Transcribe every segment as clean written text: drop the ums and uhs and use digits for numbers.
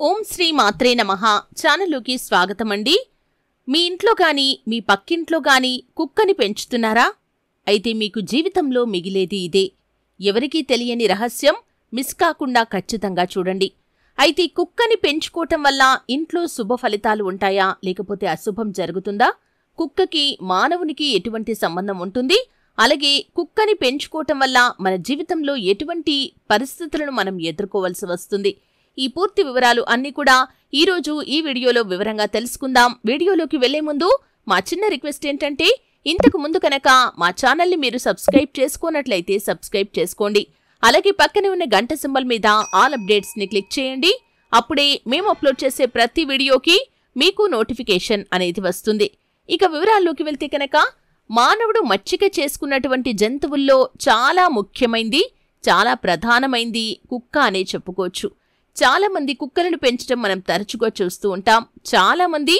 ఓం శ్రీ మాత్రే నమః ఛానల్లోకి స్వాగతమండి. మీ ఇంట్లో గాని మీ పక్కింట్లో గాని కుక్కని పెంచుతున్నారా? అయితే మీకు జీవితంలో మిగిలేది ఇదే. ఎవరికీ తెలియని రహస్యం మిస్ కాకుండా ఖచ్చితంగా చూడండి. అయితే కుక్కని పెంచుకోవటం వల్ల ఇంట్లో శుభ ఫలితాలు ఉంటాయా లేకపోతే అశుభం జరుగుతుందా? కుక్కకి మానవునికి ఎటువంటి సంబంధం ఉంటుంది? అలాగే కుక్కని పెంచుకోవటం వల్ల మన జీవితంలో ఎటువంటి పరిస్థితులను మనం ఎదుర్కోవాల్సి వస్తుంది? ఈ పూర్తి వివరాలు అన్నీ కూడా ఈరోజు ఈ వీడియోలో వివరంగా తెలుసుకుందాం. వీడియోలోకి వెళ్లే ముందు మా చిన్న రిక్వెస్ట్ ఏంటంటే, ఇంతకు ముందు కనుక మా ఛానల్ని మీరు సబ్స్క్రైబ్ చేసుకోనట్లయితే సబ్స్క్రైబ్ చేసుకోండి. అలాగే పక్కనే ఉన్న గంట సింబల్ మీద ఆల్ అప్డేట్స్ ని క్లిక్ చేయండి. అప్పుడే మేము అప్లోడ్ చేసే ప్రతి వీడియోకి మీకు నోటిఫికేషన్ అనేది వస్తుంది. ఇక వివరాల్లోకి వెళ్తే కనుక, మానవుడు మచ్చిక చేసుకున్నటువంటి జంతువుల్లో చాలా ముఖ్యమైంది, చాలా ప్రధానమైంది కుక్క అనే చెప్పుకోవచ్చు. చాలా మంది కుక్కలను పెంచడం మనం తరచుగా చూస్తూ ఉంటాం. చాలా మంది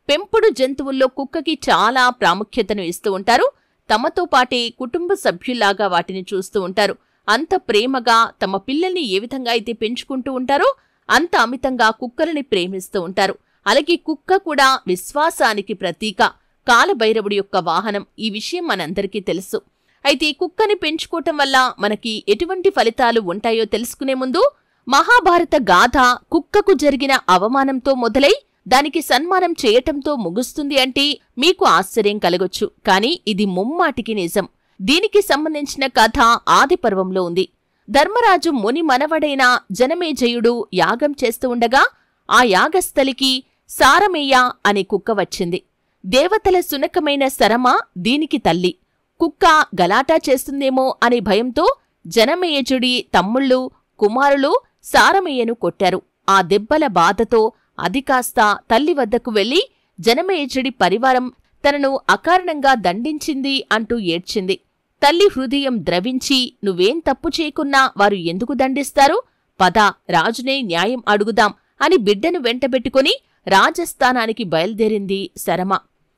పెంపుడు జంతువుల్లో కుక్కకి చాలా ప్రాముఖ్యతను ఇస్తూ ఉంటారు. తమతో పాటే కుటుంబ సభ్యుల్లాగా వాటిని చూస్తూ ఉంటారు. అంత ప్రేమగా తమ పిల్లల్ని ఏ విధంగా అయితే పెంచుకుంటూ ఉంటారో అంత అమితంగా కుక్కలని ప్రేమిస్తూ ఉంటారు. అలాగే కుక్క కూడా విశ్వాసానికి ప్రతీక, కాలభైరవుడి యొక్క వాహనం. ఈ విషయం మనందరికీ తెలుసు. అయితే కుక్కని పెంచుకోవటం వల్ల మనకి ఎటువంటి ఫలితాలు ఉంటాయో తెలుసుకునే ముందు, మహాభారత గాథ కుక్కకు జరిగిన అవమానంతో మొదలై దానికి సన్మానం చేయటంతో ముగుస్తుంది అంటే మీకు ఆశ్చర్యం కలగొచ్చు. కానీ ఇది ముమ్మాటికి నిజం. దీనికి సంబంధించిన కథ ఆది పర్వంలో ఉంది. ధర్మరాజు ముని మనవడైన జనమేజయుడు యాగం చేస్తూ ఉండగా ఆ యాగస్థలికి సారమేయ అనే కుక్క వచ్చింది. దేవతల సునకమైన సరమ దీనికి తల్లి. కుక్క గలాటా చేస్తుందేమో అనే భయంతో జనమేజయుడి తమ్ముళ్ళు, కుమారులు సారమయ్యను కొట్టారు. ఆ దెబ్బల బాధతో అది కాస్త తల్లి వద్దకు వెళ్లి జనమేజయుడి పరివారం తనను అకారణంగా దండించింది అంటూ ఏడ్చింది. తల్లి హృదయం ద్రవించి, నువ్వేం తప్పు చేయకున్నా వారు ఎందుకు దండిస్తారు? పద, రాజునే న్యాయం అడుగుదాం అని బిడ్డను వెంటబెట్టుకుని రాజస్థానానికి బయలుదేరింది సరమ.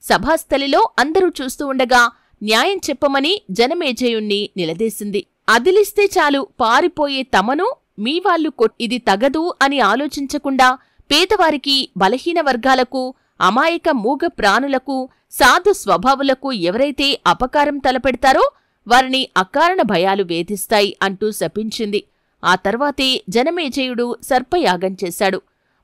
సభాస్థలిలో అందరూ చూస్తూ ఉండగా న్యాయం చెప్పమని జనమేజయుణ్ణి నిలదీసింది. అదిలిస్తే చాలు పారిపోయే తమను మీ వాళ్ళు ఇది తగదు అని ఆలోచించకుండా పేదవారికి, బలహీన వర్గాలకు, అమాయక మూగ ప్రాణులకు, సాధు స్వభావులకు ఎవరైతే అపకారం తలపెడతారో వారిని అకారణ భయాలు వేధిస్తాయి అంటూ శపించింది. ఆ తర్వాతే జనమేజయుడు సర్పయాగం చేశాడు.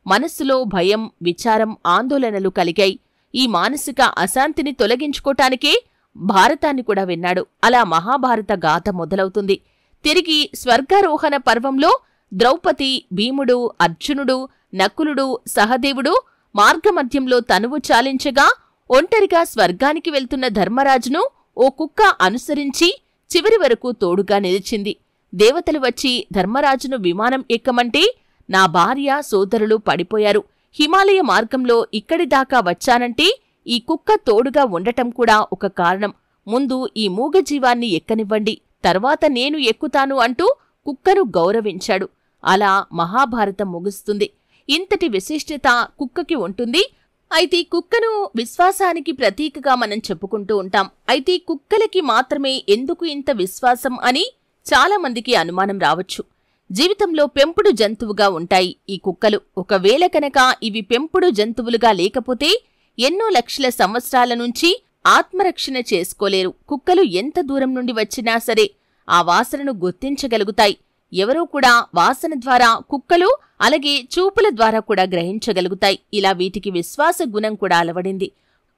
మనస్సులో భయం, విచారం, ఆందోళనలు కలిగాయి. ఈ మానసిక అశాంతిని తొలగించుకోటానికే భారతాన్ని కూడా విన్నాడు. అలా మహాభారత గాథ మొదలవుతుంది. తిరిగి స్వర్గారోహణ పర్వంలో ద్రౌపది, భీముడు, అర్జునుడు, నకులుడు, సహదేవుడు మార్గమధ్యంలో తనువు చాలించగా ఒంటరిగా స్వర్గానికి వెళ్తున్న ధర్మరాజును ఓ కుక్క అనుసరించి చివరి వరకు తోడుగా నిలిచింది. దేవతలు వచ్చి ధర్మరాజును విమానం ఎక్కమంటే నా భార్య, సోదరులు పడిపోయారు. హిమాలయ మార్గంలో ఇక్కడిదాకా వచ్చానంటే ఈ కుక్క తోడుగా ఉండటం కూడా ఒక కారణం. ముందు ఈ మూగజీవాన్ని ఎక్కనివ్వండి, తర్వాత నేను ఎక్కుతాను అంటూ కుక్కను గౌరవించాడు. అలా మహాభారతం ముగుస్తుంది. ఇంతటి విశిష్టత కుక్కకి ఉంటుంది. అయితే కుక్కను విశ్వాసానికి ప్రతీకగా మనం చెప్పుకుంటూ ఉంటాం. అయితే కుక్కలకి మాత్రమే ఎందుకు ఇంత విశ్వాసం అని చాలా మందికి అనుమానం రావచ్చు. జీవితంలో పెంపుడు జంతువుగా ఉంటాయి ఈ కుక్కలు. ఒకవేళ కనుక ఇవి పెంపుడు జంతువులుగా లేకపోతే ఎన్నో లక్షల సంవత్సరాల నుంచి ఆత్మరక్షణ చేసుకోలేరు. కుక్కలు ఎంత దూరం నుండి వచ్చినా సరే ఆ వాసనను గుర్తించగలుగుతాయి. ఎవరో కూడా వాసన ద్వారా, కుక్కలు అలాగే చూపుల ద్వారా కూడా గ్రహించగలుగుతాయి. ఇలా వీటికి విశ్వాస గుణం కూడా అలవడింది.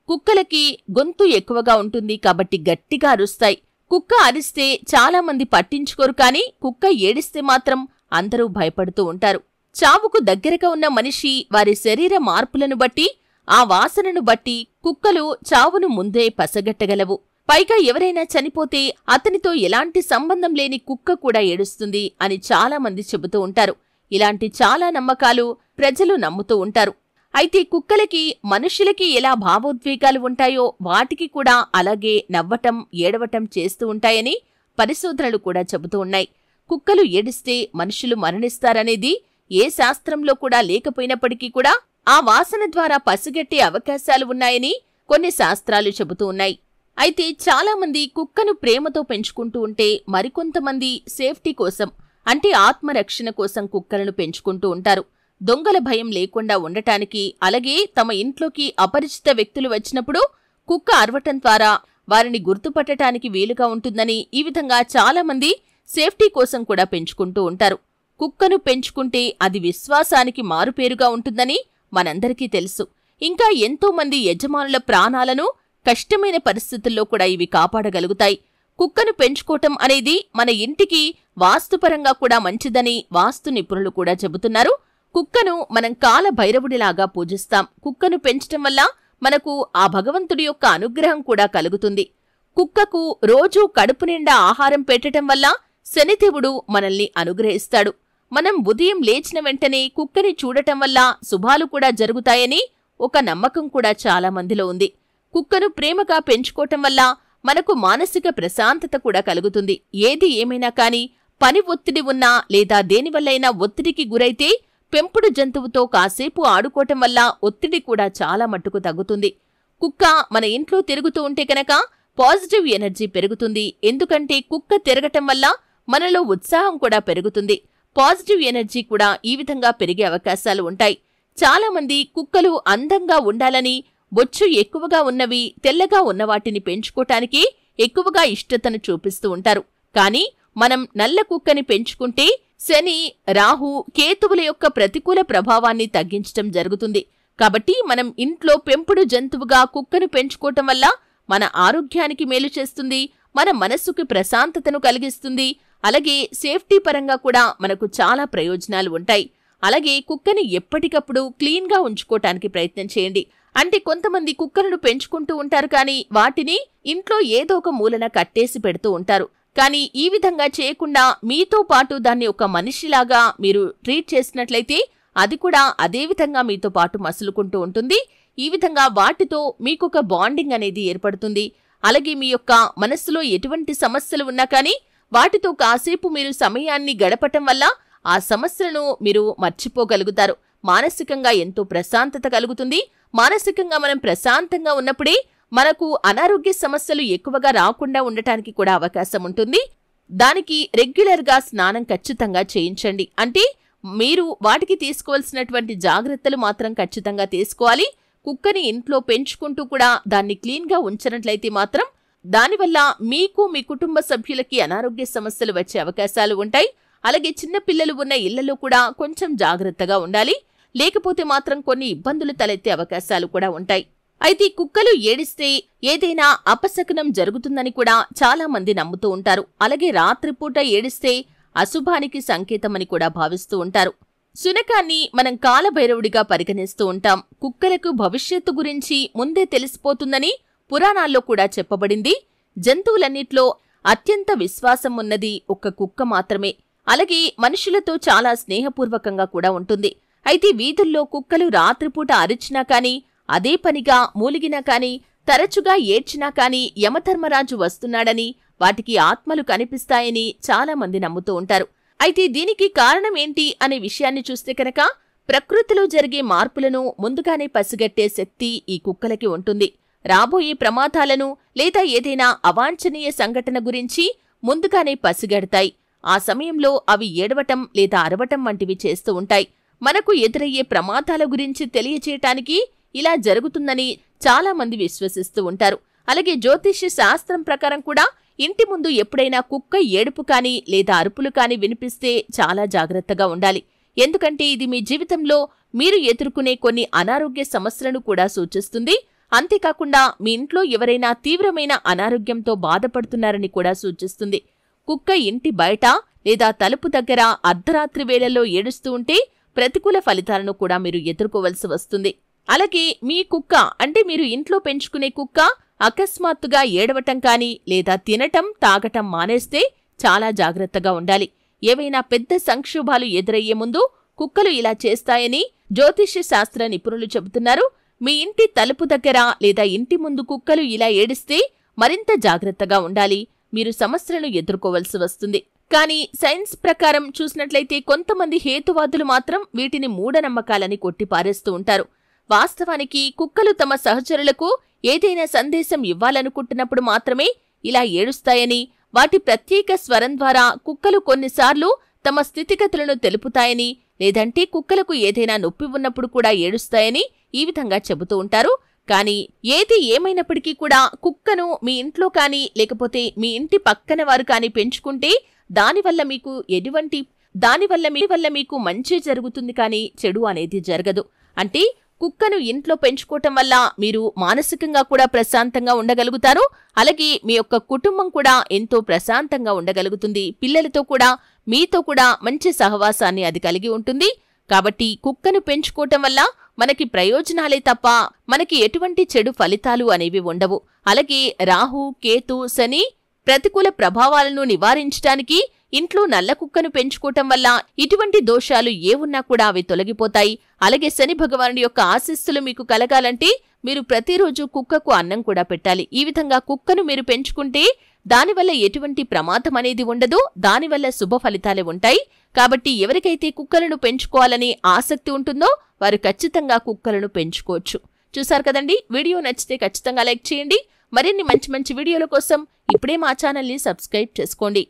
కుక్కలకి గొంతు ఎక్కువగా ఉంటుంది కాబట్టి గట్టిగా అరుస్తాయి. కుక్క అరిస్తే చాలా మంది పట్టించుకోరు, కానీ కుక్క ఏడిస్తే మాత్రం అందరూ భయపడుతూ ఉంటారు. చావుకు దగ్గరగా ఉన్న మనిషి వారి శరీర మార్పులను బట్టి, ఆ వాసనను బట్టి కుక్కలు చావును ముందే పసగట్టగలవు. పైగా ఎవరైనా చనిపోతే అతనితో ఎలాంటి సంబంధం లేని కుక్క కూడా ఏడుస్తుంది అని చాలా మంది చెబుతూ ఉంటారు. ఇలాంటి చాలా నమ్మకాలు ప్రజలు నమ్ముతూ ఉంటారు. అయితే కుక్కలకి మనుషులకి ఎలా భావోద్వేగాలు ఉంటాయో వాటికి కూడా అలాగే నవ్వటం, ఏడవటం చేస్తూ ఉంటాయని పరిశోధనలు కూడా చెబుతూ ఉన్నాయి. కుక్కలు ఏడిస్తే మనుషులు మరణిస్తారనేది ఏ శాస్త్రంలో కూడా లేకపోయినప్పటికీ కూడా ఆ వాసన ద్వారా పసిగట్టే అవకాశాలు ఉన్నాయని కొన్ని శాస్త్రాలు చెబుతూ ఉన్నాయి. అయితే చాలామంది కుక్కను ప్రేమతో పెంచుకుంటూ ఉంటే మరికొంతమంది సేఫ్టీ కోసం, అంటే ఆత్మరక్షణ కోసం కుక్కలను పెంచుకుంటూ ఉంటారు. దొంగల భయం లేకుండా ఉండటానికి, అలాగే తమ ఇంట్లోకి అపరిచిత వ్యక్తులు వచ్చినప్పుడు కుక్క అరవటం ద్వారా వారిని గుర్తుపట్టడానికి వీలుగా ఉంటుందని ఈ విధంగా చాలామంది సేఫ్టీ కోసం కూడా పెంచుకుంటూ ఉంటారు. కుక్కను పెంచుకుంటే అది విశ్వాసానికి మారుపేరుగా ఉంటుందని మనందరికీ తెలుసు. ఇంకా ఎంతో మంది యజమానుల ప్రాణాలను కష్టమైన పరిస్థితుల్లో కూడా ఇవి కాపాడగలుగుతాయి. కుక్కను పెంచుకోవటం అనేది మన ఇంటికి వాస్తుపరంగా కూడా మంచిదని వాస్తు నిపుణులు కూడా చెబుతున్నారు. కుక్కను మనం కాల భైరవుడిలాగా పూజిస్తాం. కుక్కను పెంచటం వల్ల మనకు ఆ భగవంతుడి యొక్క అనుగ్రహం కూడా కలుగుతుంది. కుక్కకు రోజూ కడుపు నిండా ఆహారం పెట్టడం వల్ల శనిదేవుడు మనల్ని అనుగ్రహిస్తాడు. మనం ఉదయం లేచిన వెంటనే కుక్కని చూడటం వల్ల శుభాలు కూడా జరుగుతాయని ఒక నమ్మకం కూడా చాలా మందిలో ఉంది. కుక్కను ప్రేమగా పెంచుకోవటం వల్ల మనకు మానసిక ప్రశాంతత కూడా కలుగుతుంది. ఏది ఏమైనా కాని పని ఒత్తిడి ఉన్నా లేదా దేనివల్లైనా ఒత్తిడికి గురైతే పెంపుడు జంతువుతో కాసేపు ఆడుకోవటం వల్ల ఒత్తిడి కూడా చాలా మట్టుకు తగ్గుతుంది. కుక్క మన ఇంట్లో తిరుగుతూ ఉంటే కనుక పాజిటివ్ ఎనర్జీ పెరుగుతుంది. ఎందుకంటే కుక్క తిరగటం వల్ల మనలో ఉత్సాహం కూడా పెరుగుతుంది. పాజిటివ్ ఎనర్జీ కూడా ఈ విధంగా పెరిగే అవకాశాలు ఉంటాయి. చాలామంది కుక్కలు అందంగా ఉండాలని, బొచ్చు ఎక్కువగా ఉన్నవి, తెల్లగా ఉన్నవాటిని పెంచుకోటానికి ఎక్కువగా ఇష్టతను చూపిస్తూ ఉంటారు. కానీ మనం నల్ల కుక్కని పెంచుకుంటే శని, రాహు, కేతువుల యొక్క ప్రతికూల ప్రభావాన్ని తగ్గించటం జరుగుతుంది. కాబట్టి మనం ఇంట్లో పెంపుడు జంతువుగా కుక్కను పెంచుకోవటం వల్ల మన ఆరోగ్యానికి మేలు చేస్తుంది, మన మనస్సుకి ప్రశాంతతను కలిగిస్తుంది. అలాగే సేఫ్టీ పరంగా కూడా మనకు చాలా ప్రయోజనాలు ఉంటాయి. అలాగే కుక్కని ఎప్పటికప్పుడు క్లీన్గా ఉంచుకోవటానికి ప్రయత్నం చేయండి. అంటే కొంతమంది కుక్కలను పెంచుకుంటూ ఉంటారు, కానీ వాటిని ఇంట్లో ఏదో ఒక మూలన కట్టేసి పెడుతూ ఉంటారు. కానీ ఈ విధంగా చేయకుండా మీతో పాటు దాన్ని ఒక మనిషిలాగా మీరు ట్రీట్ చేసినట్లయితే అది కూడా అదే విధంగా మీతో పాటు మసులుకుంటూ ఉంటుంది. ఈ విధంగా వాటితో మీకొక బాండింగ్ అనేది ఏర్పడుతుంది. అలాగే మీ యొక్క మనస్సులో ఎటువంటి సమస్యలు ఉన్నా కానీ వాటితో కాసేపు మీరు సమయాన్ని గడపటం వల్ల ఆ సమస్యలను మీరు మర్చిపోగలుగుతారు. మానసికంగా ఎంతో ప్రశాంతత కలుగుతుంది. మానసికంగా మనం ప్రశాంతంగా ఉన్నప్పుడే మనకు అనారోగ్య సమస్యలు ఎక్కువగా రాకుండా ఉండటానికి కూడా అవకాశం ఉంటుంది. దానికి రెగ్యులర్గా స్నానం ఖచ్చితంగా చేయించండి. అంటే మీరు వాటికి తీసుకోవాల్సినటువంటి జాగ్రత్తలు మాత్రం ఖచ్చితంగా తీసుకోవాలి. కుక్కని ఇంట్లో పెంచుకుంటూ కూడా దాన్ని క్లీన్గా ఉంచినట్లయితే మాత్రం దానివల్ల మీకు, మీ కుటుంబ సభ్యులకి అనారోగ్య సమస్యలు వచ్చే అవకాశాలు ఉంటాయి. అలాగే చిన్న పిల్లలు ఉన్న ఇళ్లలో కూడా కొంచెం జాగ్రత్తగా ఉండాలి. లేకపోతే మాత్రం కొన్ని ఇబ్బందులు తలెత్తే అవకాశాలు కూడా ఉంటాయి. అయితే కుక్కలు ఏడిస్తే ఏదైనా అపశకునం జరుగుతుందని కూడా చాలా మంది నమ్ముతూ ఉంటారు. అలాగే రాత్రిపూట ఏడిస్తే అశుభానికి సంకేతమని కూడా భావిస్తూ ఉంటారు. శునకాన్ని మనం కాలభైరవుడిగా పరిగణిస్తూ ఉంటాం. కుక్కలకు భవిష్యత్తు గురించి ముందే తెలిసిపోతుందని పురాణాల్లో కూడా చెప్పబడింది. జంతువులన్నిట్లో అత్యంత విశ్వాసం ఉన్నది ఒక్క కుక్క మాత్రమే. అలాగే మనుషులతో చాలా స్నేహపూర్వకంగా కూడా ఉంటుంది. అయితే వీధుల్లో కుక్కలు రాత్రిపూట అరిచినా కాని, అదే పనిగా మూలిగినా కాని, తరచుగా ఏడ్చినా కాని యమధర్మరాజు వస్తున్నాడని, వాటికి ఆత్మలు కనిపిస్తాయని చాలా మంది నమ్ముతూ ఉంటారు. అయితే దీనికి కారణం ఏంటి అనే విషయాన్ని చూస్తే కనుక ప్రకృతిలో జరిగే మార్పులను ముందుగానే పసిగట్టే శక్తి ఈ కుక్కలకి ఉంటుంది. రాబోయే ప్రమాదాలను లేదా ఏదైనా అవాంఛనీయ సంఘటన గురించి ముందుగానే పసిగడతాయి. ఆ సమయంలో అవి ఏడవటం లేదా అరవటం వంటివి చేస్తూ ఉంటాయి. మనకు ఎదురయ్యే ప్రమాదాల గురించి తెలియచేయటానికి ఇలా జరుగుతుందని చాలా మంది విశ్వసిస్తూ ఉంటారు. అలాగే జ్యోతిష్య శాస్త్రం ప్రకారం కూడా ఇంటి ముందు ఎప్పుడైనా కుక్క ఏడుపు కాని లేదా అరుపులు కాని వినిపిస్తే చాలా జాగ్రత్తగా ఉండాలి. ఎందుకంటే ఇది మీ జీవితంలో మీరు ఎదుర్కొనే కొన్ని అనారోగ్య సమస్యలను కూడా సూచిస్తుంది. అంతేకాకుండా మీ ఇంట్లో ఎవరైనా తీవ్రమైన అనారోగ్యంతో బాధపడుతున్నారని కూడా సూచిస్తుంది. కుక్క ఇంటి బయట లేదా తలుపు దగ్గర అర్ధరాత్రి వేళల్లో ఏడుస్తూ ఉంటే ప్రతికూల ఫలితాలను కూడా మీరు ఎదుర్కోవలసి వస్తుంది. అలాగే మీ కుక్క అంటే మీరు ఇంట్లో పెంచుకునే కుక్క అకస్మాత్తుగా ఏడవటం కానీ లేదా తినటం, తాగటం మానేస్తే చాలా జాగ్రత్తగా ఉండాలి. ఏవైనా పెద్ద సంక్షోభాలు ఎదురయ్యే ముందు కుక్కలు ఇలా చేస్తాయని జ్యోతిష్య శాస్త్ర నిపుణులు చెబుతున్నారు. మీ ఇంటి తలుపు దగ్గర లేదా ఇంటి ముందు కుక్కలు ఇలా ఏడిస్తే మరింత జాగ్రత్తగా ఉండాలి. మీరు సమస్యలను ఎదుర్కోవలసి వస్తుంది. కానీ సైన్స్ ప్రకారం చూసినట్లయితే కొంతమంది హేతువాదులు మాత్రం వీటిని మూఢనమ్మకాలని కొట్టిపారేస్తూ ఉంటారు. వాస్తవానికి కుక్కలు తమ సహచరులకు ఏదైనా సందేశం ఇవ్వాలనుకుంటున్నప్పుడు మాత్రమే ఇలా ఏడుస్తాయని, వాటి ప్రత్యేక స్వరం ద్వారా కుక్కలు కొన్నిసార్లు తమ స్థితిగతులను తెలుపుతాయని, లేదంటే కుక్కలకు ఏదైనా నొప్పి ఉన్నప్పుడు కూడా ఏడుస్తాయని ఈ విధంగా చెబుతూ ఉంటారు. కానీ ఏది ఏమైనప్పటికీ కూడా కుక్కను మీ ఇంట్లో కానీ లేకపోతే మీ ఇంటి పక్కన వారు కానీ పెంచుకుంటే దానివల్ల మీకు మంచి జరుగుతుంది కానీ చెడు అనేది జరగదు. అంటే కుక్కను ఇంట్లో పెంచుకోవటం వల్ల మీరు మానసికంగా కూడా ప్రశాంతంగా ఉండగలుగుతారు. అలాగే మీ యొక్క కుటుంబం కూడా ఎంతో ప్రశాంతంగా ఉండగలుగుతుంది. పిల్లలతో కూడా మీతో కూడా మంచి సహవాసాన్ని అది కలిగి ఉంటుంది. కాబట్టి కుక్కను పెంచుకోవటం వల్ల మనకి ప్రయోజనాలే తప్ప మనకి ఎటువంటి చెడు ఫలితాలు అనేవి ఉండవు. అలాగే రాహు, కేతు, శని ప్రతికూల ప్రభావాలను నివారించడానికి ఇంట్లో నల్ల కుక్కను పెంచుకోవటం వల్ల ఇటువంటి దోషాలు ఏ ఉన్నా కూడా అవి తొలగిపోతాయి. అలాగే శని భగవానుడి యొక్క ఆశీస్సులు మీకు కలగాలంటే మీరు ప్రతిరోజు కుక్కకు అన్నం కూడా పెట్టాలి. ఈ విధంగా కుక్కను మీరు పెంచుకుంటే దానివల్ల ఎటువంటి ప్రమాదం అనేది ఉండదు. దానివల్ల శుభ ఫలితాలే ఉంటాయి. కాబట్టి ఎవరికైతే కుక్కలను పెంచుకోవాలని ఆసక్తి ఉంటుందో వారు ఖచ్చితంగా కుక్కలను పెంచుకోవచ్చు. చూసారు కదండి, వీడియో నచ్చితే ఖచ్చితంగా లైక్ చేయండి. మరిన్ని మంచి మంచి వీడియోల కోసం ఇప్పుడే మా ఛానల్ని సబ్స్క్రైబ్ చేసుకోండి.